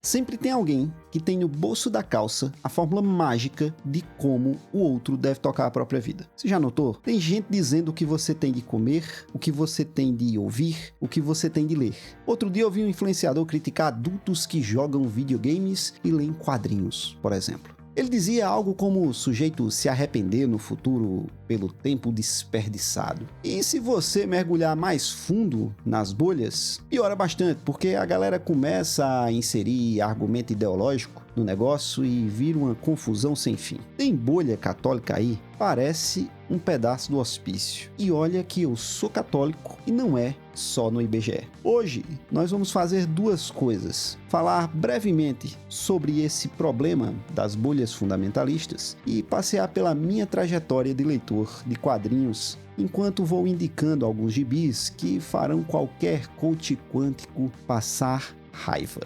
Sempre tem alguém que tem no bolso da calça a fórmula mágica de como o outro deve tocar a própria vida. Você já notou? Tem gente dizendo o que você tem de comer, o que você tem de ouvir, o que você tem de ler. Outro dia eu vi um influenciador criticar adultos que jogam videogames e leem quadrinhos, por exemplo. Ele dizia algo como o sujeito se arrepender no futuro pelo tempo desperdiçado. E se você mergulhar mais fundo nas bolhas, piora bastante, porque a galera começa a inserir argumento ideológico no negócio e vira uma confusão sem fim. Tem bolha católica aí? Parece um pedaço do hospício. E olha que eu sou católico e não é só no IBGE. Hoje nós vamos fazer duas coisas. Falar brevemente sobre esse problema das bolhas fundamentalistas e passear pela minha trajetória de leitor de quadrinhos, enquanto vou indicando alguns gibis que farão qualquer coach quântico passar raiva.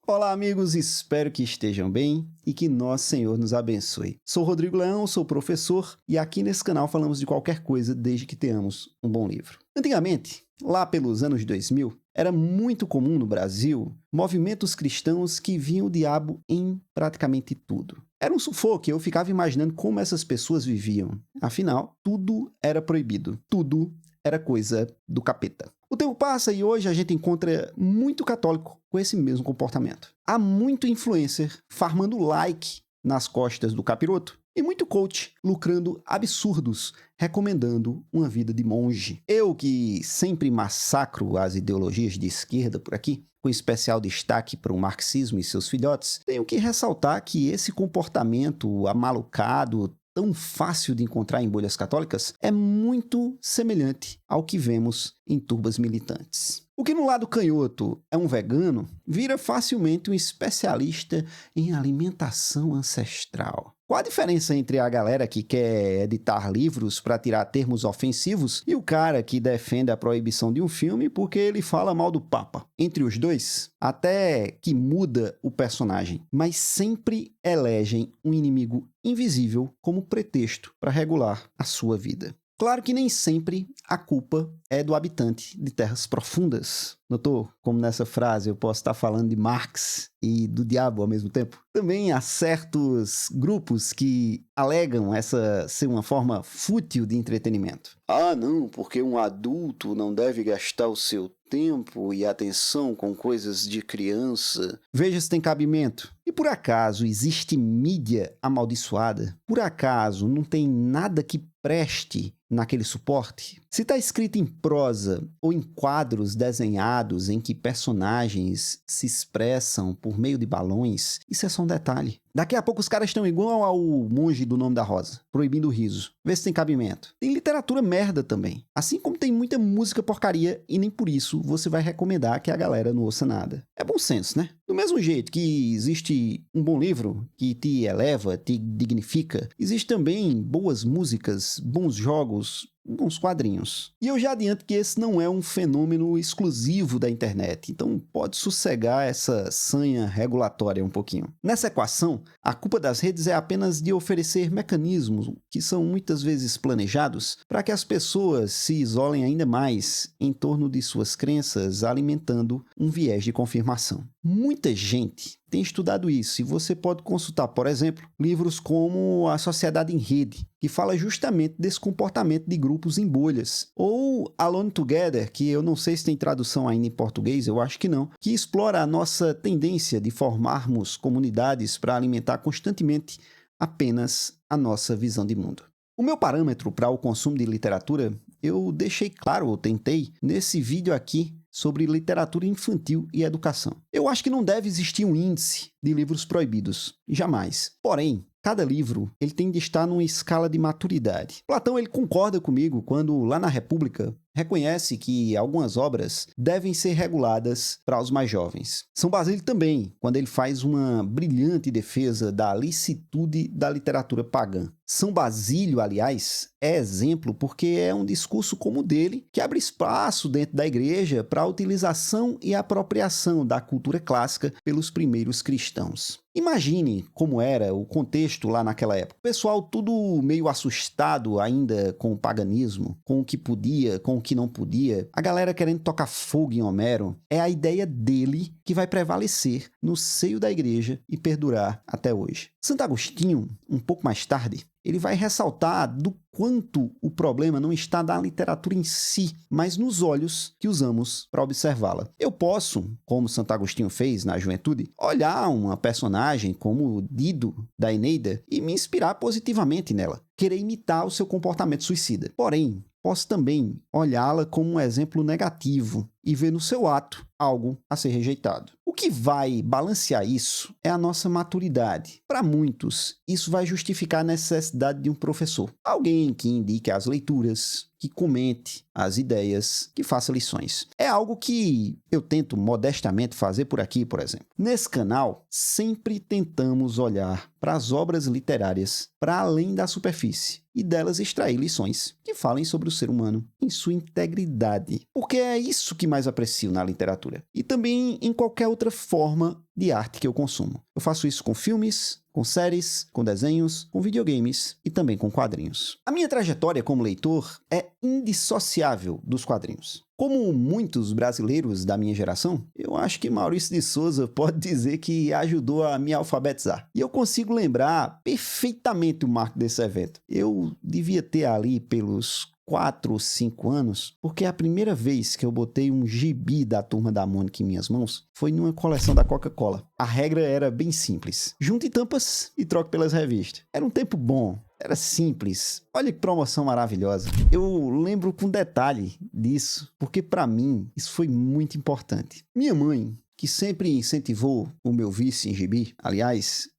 Olá amigos, espero que estejam bem e que nosso Senhor nos abençoe. Sou Rodrigo Leão, sou professor e aqui nesse canal falamos de qualquer coisa desde que tenhamos um bom livro. Antigamente, lá pelos anos 2000, era muito comum no Brasil movimentos cristãos que viam o diabo em praticamente tudo. Era um sufoco, eu ficava imaginando como essas pessoas viviam. Afinal, tudo era proibido, tudo era coisa do capeta. O tempo passa e hoje a gente encontra muito católico com esse mesmo comportamento. Há muito influencer farmando like nas costas do capiroto e muito coach lucrando absurdos, recomendando uma vida de monge. Eu que sempre massacro as ideologias de esquerda por aqui, com especial destaque para o marxismo e seus filhotes, tenho que ressaltar que esse comportamento amalucado, tão fácil de encontrar em bolhas católicas, é muito semelhante ao que vemos em turbas militantes. O que no lado canhoto é um vegano, vira facilmente um especialista em alimentação ancestral. Qual a diferença entre a galera que quer editar livros para tirar termos ofensivos e o cara que defende a proibição de um filme porque ele fala mal do Papa? Entre os dois, até que muda o personagem, mas sempre elegem um inimigo invisível como pretexto para regular a sua vida. Claro que nem sempre a culpa é do habitante de terras profundas. Notou como nessa frase eu posso estar falando de Marx e do diabo ao mesmo tempo? Também há certos grupos que alegam essa ser uma forma fútil de entretenimento. Ah, não, porque um adulto não deve gastar o seu tempo e atenção com coisas de criança. Veja se tem cabimento. E por acaso existe mídia amaldiçoada? Por acaso não tem nada que preste naquele suporte? Se está escrito em prosa ou em quadros desenhados em que personagens se expressam por meio de balões, isso é só um detalhe. Daqui a pouco os caras estão igual ao monge do Nome da Rosa, proibindo o riso. Vê se tem cabimento. Tem literatura merda também. Assim como tem muita música porcaria e nem por isso você vai recomendar que a galera não ouça nada. É bom senso, né? Do mesmo jeito que existe um bom livro que te eleva, te dignifica, existe também boas músicas, bons jogos, bons quadrinhos. E eu já adianto que esse não é um fenômeno exclusivo da internet, então pode sossegar essa sanha regulatória um pouquinho. Nessa equação, a culpa das redes é apenas de oferecer mecanismos que são muitas vezes planejados para que as pessoas se isolem ainda mais em torno de suas crenças, alimentando um viés de confirmação. Muita gente tem estudado isso e você pode consultar, por exemplo, livros como A Sociedade em Rede, que fala justamente desse comportamento de grupos em bolhas, ou Alone Together, que eu não sei se tem tradução ainda em português, eu acho que não, que explora a nossa tendência de formarmos comunidades para alimentar constantemente apenas a nossa visão de mundo. O meu parâmetro para o consumo de literatura, eu deixei claro, ou tentei, nesse vídeo aqui, sobre literatura infantil e educação. Eu acho que não deve existir um índice de livros proibidos, jamais. Porém, cada livro ele tem de estar numa escala de maturidade. Platão ele concorda comigo quando, lá na República, reconhece que algumas obras devem ser reguladas para os mais jovens. São Basílio também, quando ele faz uma brilhante defesa da licitude da literatura pagã. São Basílio, aliás, é exemplo porque é um discurso como o dele que abre espaço dentro da igreja para a utilização e apropriação da cultura clássica pelos primeiros cristãos. Imagine como era o contexto lá naquela época. O pessoal tudo meio assustado ainda com o paganismo, com o que podia, com o que não podia. A galera querendo tocar fogo em Homero. É a ideia dele que vai prevalecer no seio da igreja e perdurar até hoje. Santo Agostinho, um pouco mais tarde, ele vai ressaltar do quanto o problema não está na literatura em si, mas nos olhos que usamos para observá-la. Eu posso, como Santo Agostinho fez na juventude, olhar uma personagem como Dido, da Eneida, e me inspirar positivamente nela, querer imitar o seu comportamento suicida. Porém, posso também olhá-la como um exemplo negativo e ver no seu ato algo a ser rejeitado. O que vai balancear isso é a nossa maturidade. Para muitos, isso vai justificar a necessidade de um professor. Alguém que indique as leituras, que comente as ideias, que faça lições. É algo que eu tento modestamente fazer por aqui, por exemplo. Nesse canal, sempre tentamos olhar para as obras literárias para além da superfície e delas extrair lições que falem sobre o ser humano em sua integridade. Porque é isso que mais aprecio na literatura. E também em qualquer outra forma de arte que eu consumo. Eu faço isso com filmes, com séries, com desenhos, com videogames e também com quadrinhos. A minha trajetória como leitor é indissociável dos quadrinhos. Como muitos brasileiros da minha geração, eu acho que Maurício de Souza pode dizer que ajudou a me alfabetizar. E eu consigo lembrar perfeitamente o marco desse evento. Eu devia ter ali pelos 4 ou 5 anos, porque a primeira vez que eu botei um gibi da Turma da Mônica em minhas mãos foi numa coleção da Coca-Cola. A regra era bem simples: junte tampas e troque pelas revistas. Era um tempo bom. Era simples. Olha que promoção maravilhosa. Eu lembro com detalhe disso, porque para mim isso foi muito importante. Minha mãe, que sempre incentivou o meu vício em gibi, aliás,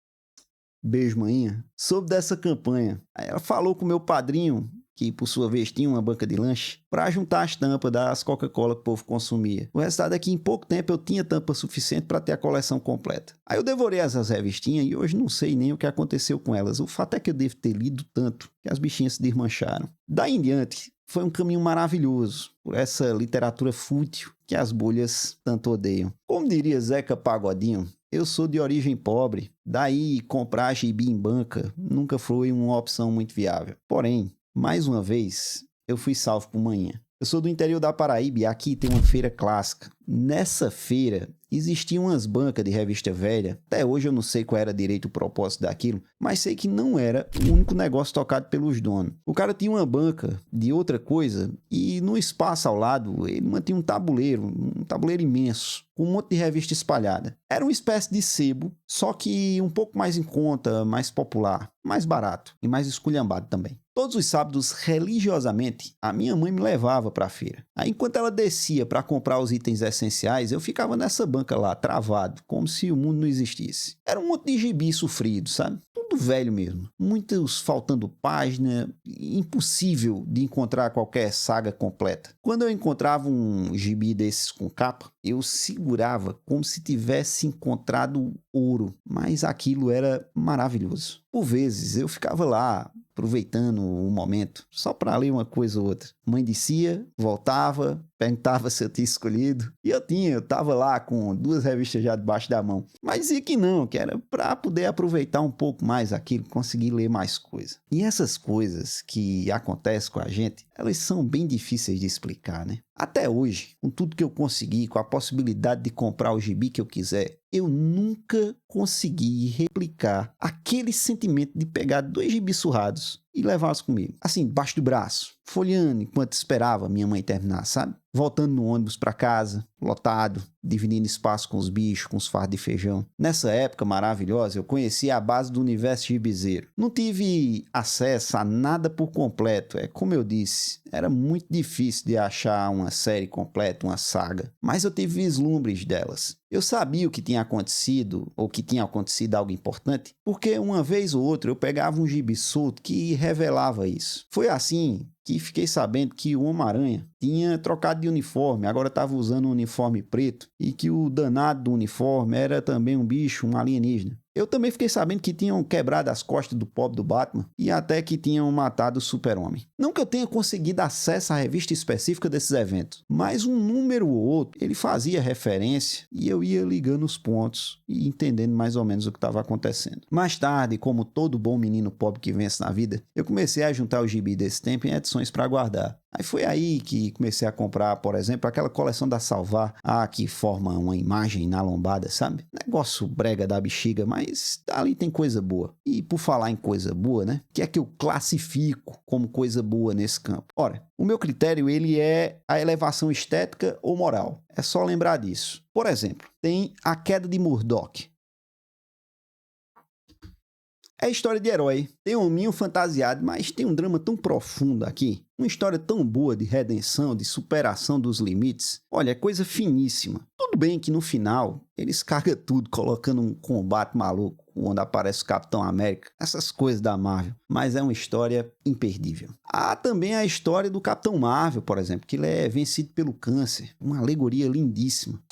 beijo, manhinha, soube dessa campanha. Aí ela falou com o meu padrinho, que por sua vez tinha uma banca de lanche, para juntar as tampas das Coca-Cola que o povo consumia. O resultado é que em pouco tempo eu tinha tampa suficiente para ter a coleção completa. Aí eu devorei essas revistinhas e hoje não sei nem o que aconteceu com elas. O fato é que eu devo ter lido tanto que as bichinhas se desmancharam. Daí em diante, foi um caminho maravilhoso por essa literatura fútil que as bolhas tanto odeiam. Como diria Zeca Pagodinho, eu sou de origem pobre, daí comprar gibi em banca nunca foi uma opção muito viável. Porém, mais uma vez, eu fui salvo por manhã. Eu sou do interior da Paraíba e aqui tem uma feira clássica. Nessa feira, existiam umas bancas de revista velha. Até hoje eu não sei qual era direito o propósito daquilo, mas sei que não era o único negócio tocado pelos donos. O cara tinha uma banca de outra coisa e no espaço ao lado ele mantinha um tabuleiro imenso, com um monte de revista espalhada. Era uma espécie de sebo, só que um pouco mais em conta, mais popular, mais barato e mais esculhambado também. Todos os sábados, religiosamente, a minha mãe me levava para a feira. Aí, enquanto ela descia para comprar os itens essenciais, eu ficava nessa banca lá, travado, como se o mundo não existisse. Era um monte de gibi sofrido, sabe? Tudo velho mesmo. Muitos faltando página, impossível de encontrar qualquer saga completa. Quando eu encontrava um gibi desses com capa, eu segurava como se tivesse encontrado ouro, mas aquilo era maravilhoso. Por vezes eu ficava lá, aproveitando o momento, só para ler uma coisa ou outra. Mãe descia, voltava, perguntava se eu tinha escolhido. E eu tava lá com 2 revistas já debaixo da mão. Mas dizia que não, que era para poder aproveitar um pouco mais aquilo, conseguir ler mais coisa. E essas coisas que acontecem com a gente, elas são bem difíceis de explicar, né? Até hoje, com tudo que eu consegui, com a possibilidade de comprar o gibi que eu quiser, eu nunca consegui replicar aquele sentimento de pegar 2 gibis surrados e levá-los comigo. Assim, debaixo do braço, folheando enquanto esperava minha mãe terminar, sabe? Voltando no ônibus para casa, lotado, dividindo espaço com os bichos, com os fardos de feijão. Nessa época maravilhosa, eu conheci a base do universo gibizeiro. Não tive acesso a nada por completo, como eu disse, era muito difícil de achar uma série completa, uma saga, mas eu tive vislumbres delas. Eu sabia o que tinha acontecido, ou que tinha acontecido algo importante, porque uma vez ou outra eu pegava um gibi solto que revelava isso. Foi assim que fiquei sabendo que o Homem-Aranha tinha trocado de uniforme, agora estava usando um uniforme preto, e que o danado do uniforme era também um bicho, um alienígena. Eu também fiquei sabendo que tinham quebrado as costas do pobre do Batman e até que tinham matado o Super-Homem. Não que eu tenha conseguido acesso à revista específica desses eventos, mas um número ou outro ele fazia referência e eu ia ligando os pontos e entendendo mais ou menos o que estava acontecendo. Mais tarde, como todo bom menino pobre que vence na vida, eu comecei a juntar o gibi desse tempo em edições para guardar. Aí foi aí que comecei a comprar, por exemplo, aquela coleção da Salvar, que forma uma imagem na lombada, sabe? Negócio brega da bexiga, mas ali tem coisa boa. E por falar em coisa boa, né? O que é que eu classifico como coisa boa nesse campo? Ora, o meu critério ele é a elevação estética ou moral. É só lembrar disso. Por exemplo, tem A Queda de Murdoch. É história de herói. Tem um hominho fantasiado, mas tem um drama tão profundo aqui. Uma história tão boa de redenção, de superação dos limites. Olha, é coisa finíssima. Tudo bem que no final eles cagam tudo colocando um combate maluco, onde aparece o Capitão América. Essas coisas da Marvel. Mas é uma história imperdível. Há também a história do Capitão Marvel, por exemplo, que ele é vencido pelo câncer. Uma alegoria lindíssima.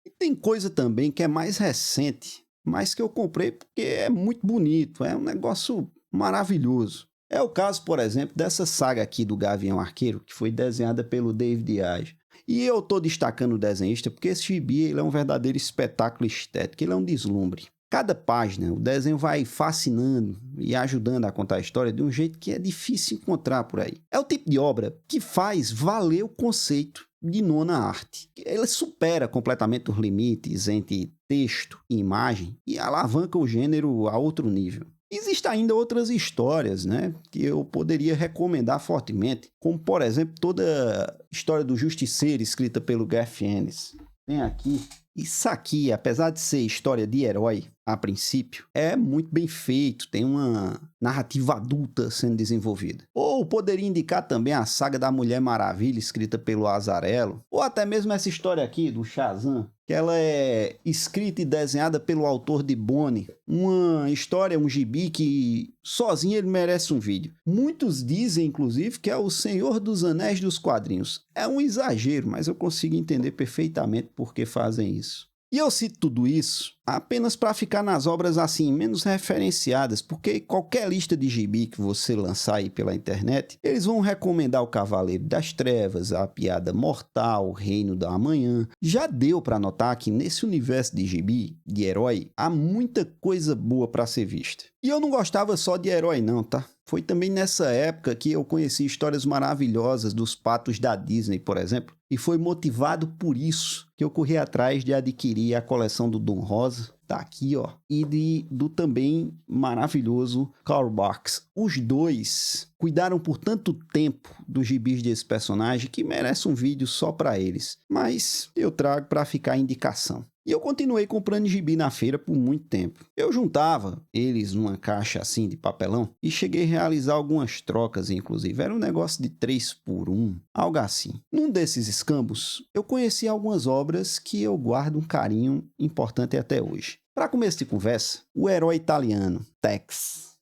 E tem coisa também que é mais recente, mas que eu comprei porque é muito bonito, é um negócio maravilhoso. É o caso, por exemplo, dessa saga aqui do Gavião Arqueiro, que foi desenhada pelo David Yage. E eu estou destacando o desenhista porque esse gibi ele é um verdadeiro espetáculo estético, ele é um deslumbre. Cada página, o desenho vai fascinando e ajudando a contar a história de um jeito que é difícil encontrar por aí. É o tipo de obra que faz valer o conceito de nona arte. Ela supera completamente os limites entre texto e imagem e alavanca o gênero a outro nível. Existem ainda outras histórias, né, que eu poderia recomendar fortemente, como por exemplo toda a história do Justiceiro escrita pelo Garth Ennis. Tem aqui. Isso aqui, apesar de ser história de herói, a princípio, é muito bem feito, tem uma narrativa adulta sendo desenvolvida. Ou poderia indicar também a saga da Mulher Maravilha, escrita pelo Azzarello, ou até mesmo essa história aqui do Shazam, que ela é escrita e desenhada pelo autor de Bone. Uma história, um gibi que sozinho ele merece um vídeo. Muitos dizem, inclusive, que é o Senhor dos Anéis dos quadrinhos. É um exagero, mas eu consigo entender perfeitamente por que fazem isso. E eu cito tudo isso apenas para ficar nas obras assim, menos referenciadas, porque qualquer lista de gibi que você lançar aí pela internet, eles vão recomendar o Cavaleiro das Trevas, a Piada Mortal, o Reino da Amanhã. Já deu para notar que nesse universo de gibi, de herói, há muita coisa boa para ser vista. E eu não gostava só de herói não, tá? Foi também nessa época que eu conheci histórias maravilhosas dos patos da Disney, por exemplo, e foi motivado por isso que eu corri atrás de adquirir a coleção do Dom Rosa, tá aqui, ó, e do também maravilhoso Karl Barks. Os dois cuidaram por tanto tempo dos gibis desse personagem que merece um vídeo só para eles, mas eu trago para ficar a indicação. E eu continuei comprando gibi na feira por muito tempo. Eu juntava eles numa caixa assim de papelão e cheguei a realizar algumas trocas, inclusive. Era um negócio de 3 por 1, algo assim. Num desses escambos, eu conheci algumas obras que eu guardo um carinho importante até hoje. Para começo de conversa, o herói italiano, Tex.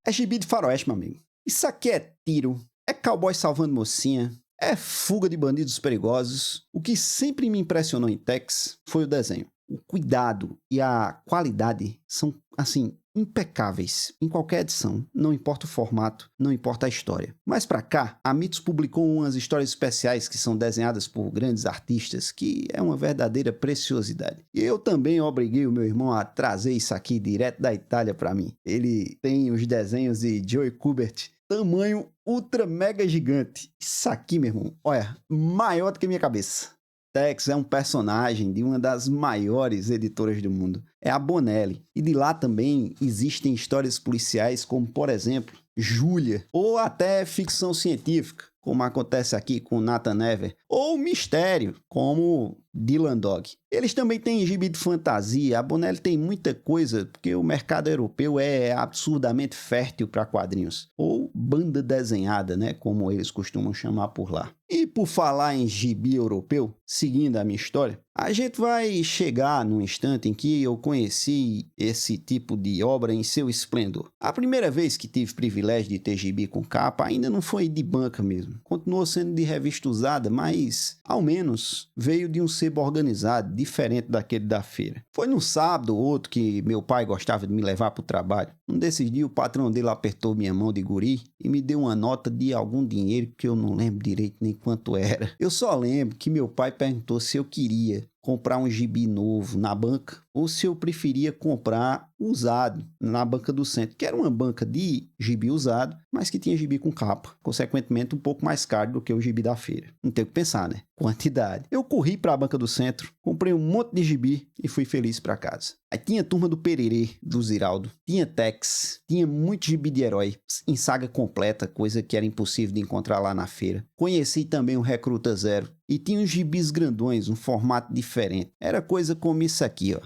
É gibi de faroeste, meu amigo. Isso aqui é tiro, é cowboy salvando mocinha, é fuga de bandidos perigosos. O que sempre me impressionou em Tex foi o desenho. O cuidado e a qualidade são, assim, impecáveis em qualquer edição. Não importa o formato, não importa a história. Mais pra cá, a Mitos publicou umas histórias especiais que são desenhadas por grandes artistas, que é uma verdadeira preciosidade. E eu também obriguei o meu irmão a trazer isso aqui direto da Itália pra mim. Ele tem os desenhos de Joe Kubert, tamanho ultra mega gigante. Isso aqui, meu irmão, olha, maior do que a minha cabeça. Tex é um personagem de uma das maiores editoras do mundo. É a Bonelli. E de lá também existem histórias policiais como, por exemplo, Júlia. Ou até ficção científica, como acontece aqui com Nathan Never. Ou mistério, como Dylan Dog. Eles também têm gibi de fantasia. A Bonelli tem muita coisa, porque o mercado europeu é absurdamente fértil para quadrinhos. Ou banda desenhada, né? Como eles costumam chamar por lá. E por falar em gibi europeu, seguindo a minha história, a gente vai chegar num instante em que eu conheci esse tipo de obra em seu esplendor. A primeira vez que tive privilégio de ter gibi com capa ainda não foi de banca mesmo. Continuou sendo de revista usada, mas ao menos veio de um sebo sebo organizado, diferente daquele da feira. Foi num sábado ou outro que meu pai gostava de me levar para o trabalho. Um desses dias o patrão dele apertou minha mão de guri e me deu uma nota de algum dinheiro que eu não lembro direito nem quanto era. Eu só lembro que meu pai perguntou se eu queria comprar um gibi novo na banca ou se eu preferia comprar usado na banca do centro, que era uma banca de gibi usado, mas que tinha gibi com capa, consequentemente um pouco mais caro do que o gibi da feira. Não tem o que pensar, né? Quantidade. Eu corri para a banca do centro, comprei um monte de gibi e fui feliz para casa. Aí tinha Turma do Pererê, do Ziraldo, tinha Tex, tinha muito gibi de herói, em saga completa, coisa que era impossível de encontrar lá na feira. Conheci também o Recruta Zero e tinha uns gibis grandões, um formato diferente. Era coisa como isso aqui, ó.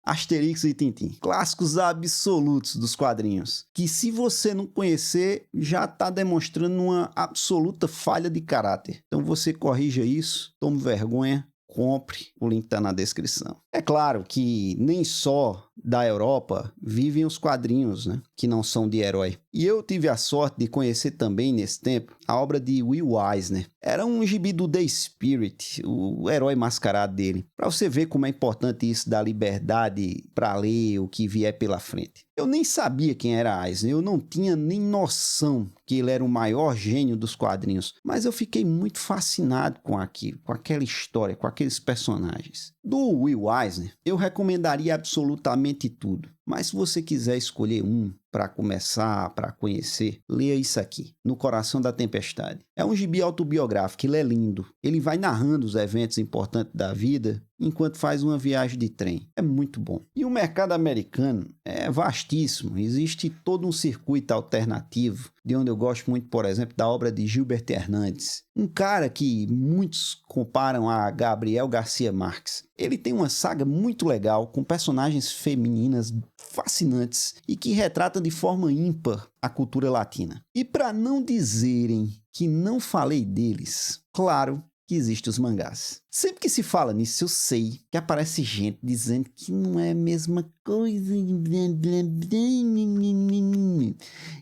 Asterix e Tintin, clássicos absolutos dos quadrinhos, que se você não conhecer, já está demonstrando uma absoluta falha de caráter. Então você corrija isso, tome vergonha, compre, o link está na descrição. É claro que nem só da Europa vivem os quadrinhos, né, que não são de herói. E eu tive a sorte de conhecer também nesse tempo a obra de Will Eisner. Era um gibi do The Spirit, o herói mascarado dele. Para você ver como é importante isso da liberdade para ler o que vier pela frente. Eu nem sabia quem era Eisner, eu não tinha nem noção que ele era o maior gênio dos quadrinhos, mas eu fiquei muito fascinado com aquilo, com aquela história, com aqueles personagens. Do Will Eisner, eu recomendaria absolutamente tudo, mas se você quiser escolher um para começar, para conhecer, leia isso aqui, No Coração da Tempestade. É um gibi autobiográfico, ele é lindo. Ele vai narrando os eventos importantes da vida enquanto faz uma viagem de trem. É muito bom. E o mercado americano é vastíssimo. Existe todo um circuito alternativo, de onde eu gosto muito, por exemplo, da obra de Gilbert Hernandes. Um cara que muitos comparam a Gabriel Garcia Marques. Ele tem uma saga muito legal, com personagens femininas fascinantes e que retrata de forma ímpar a cultura latina. E para não dizerem que não falei deles, claro que existem os mangás. Sempre que se fala nisso, eu sei que aparece gente dizendo que não é a mesma coisa.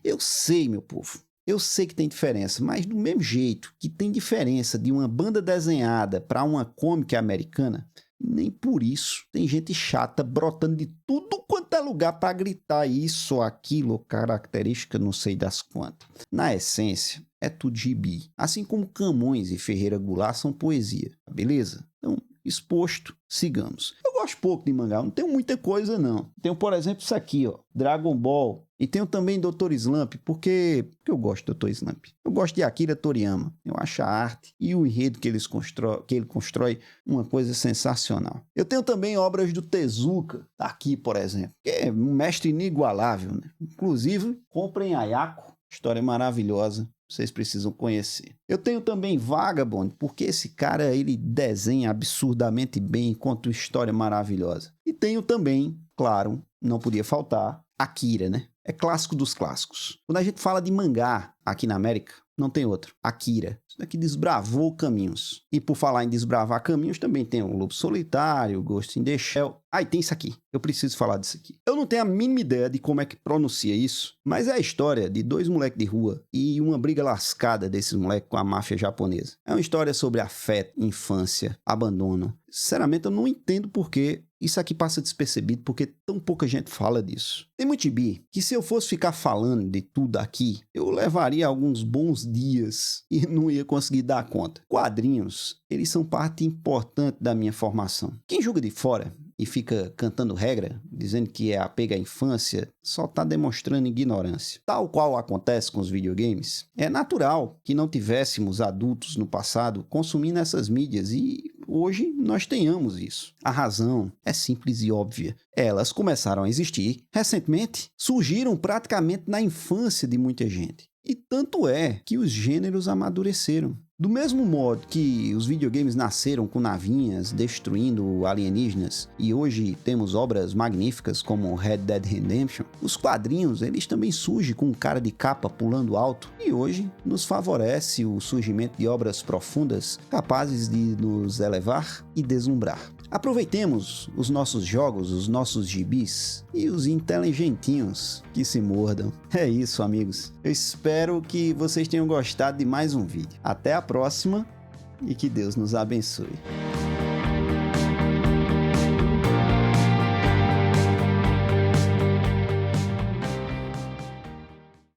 Eu sei, meu povo. Eu sei que tem diferença, mas do mesmo jeito que tem diferença de uma banda desenhada para uma cômica americana, nem por isso tem gente chata brotando de tudo quanto é lugar para gritar isso ou aquilo, característica não sei das quantas. Na essência, é tudo gibi. Assim como Camões e Ferreira Goulart são poesia, beleza? Então, exposto, sigamos. Eu gosto pouco de mangá, não tenho muita coisa não. Tenho, por exemplo, isso aqui, ó, Dragon Ball. E tenho também Dr. Slump, porque eu gosto do Dr. Slump. Eu gosto de Akira Toriyama. Eu acho a arte e o enredo que ele constrói uma coisa sensacional. Eu tenho também obras do Tezuka, aqui, por exemplo, que é um mestre inigualável, né? Inclusive, comprem Ayako, história maravilhosa. Vocês precisam conhecer. Eu tenho também Vagabond, porque esse cara ele desenha absurdamente bem, conta uma história maravilhosa. E tenho também, claro, não podia faltar, Akira, né? É clássico dos clássicos. Quando a gente fala de mangá aqui na América, não tem outro. Akira. Isso daqui desbravou caminhos. E por falar em desbravar caminhos, também tem o Lobo Solitário, Ghost in the Shell. Ah, e tem isso aqui. Eu preciso falar disso aqui. Eu não tenho a mínima ideia de como é que pronuncia isso, mas é a história de dois moleques de rua e uma briga lascada desses moleques com a máfia japonesa. É uma história sobre afeto, infância, abandono. Sinceramente, eu não entendo por que isso aqui passa despercebido, porque tão pouca gente fala disso. Tem muito gibi que se eu fosse ficar falando de tudo aqui, eu levaria alguns bons dias e não ia conseguir dar conta. Quadrinhos, eles são parte importante da minha formação. Quem julga de fora e fica cantando regra, dizendo que é apego à infância, só está demonstrando ignorância. Tal qual acontece com os videogames, é natural que não tivéssemos adultos no passado consumindo essas mídias e hoje nós tenhamos isso. A razão é simples e óbvia. Elas começaram a existir recentemente, surgiram praticamente na infância de muita gente. E tanto é que os gêneros amadureceram. Do mesmo modo que os videogames nasceram com navinhas destruindo alienígenas e hoje temos obras magníficas como Red Dead Redemption, os quadrinhos eles também surgem com um cara de capa pulando alto e hoje nos favorece o surgimento de obras profundas capazes de nos elevar e deslumbrar. Aproveitemos os nossos jogos, os nossos gibis e os inteligentinhos que se mordam. É isso, amigos. Eu espero que vocês tenham gostado de mais um vídeo. Até a próxima e que Deus nos abençoe.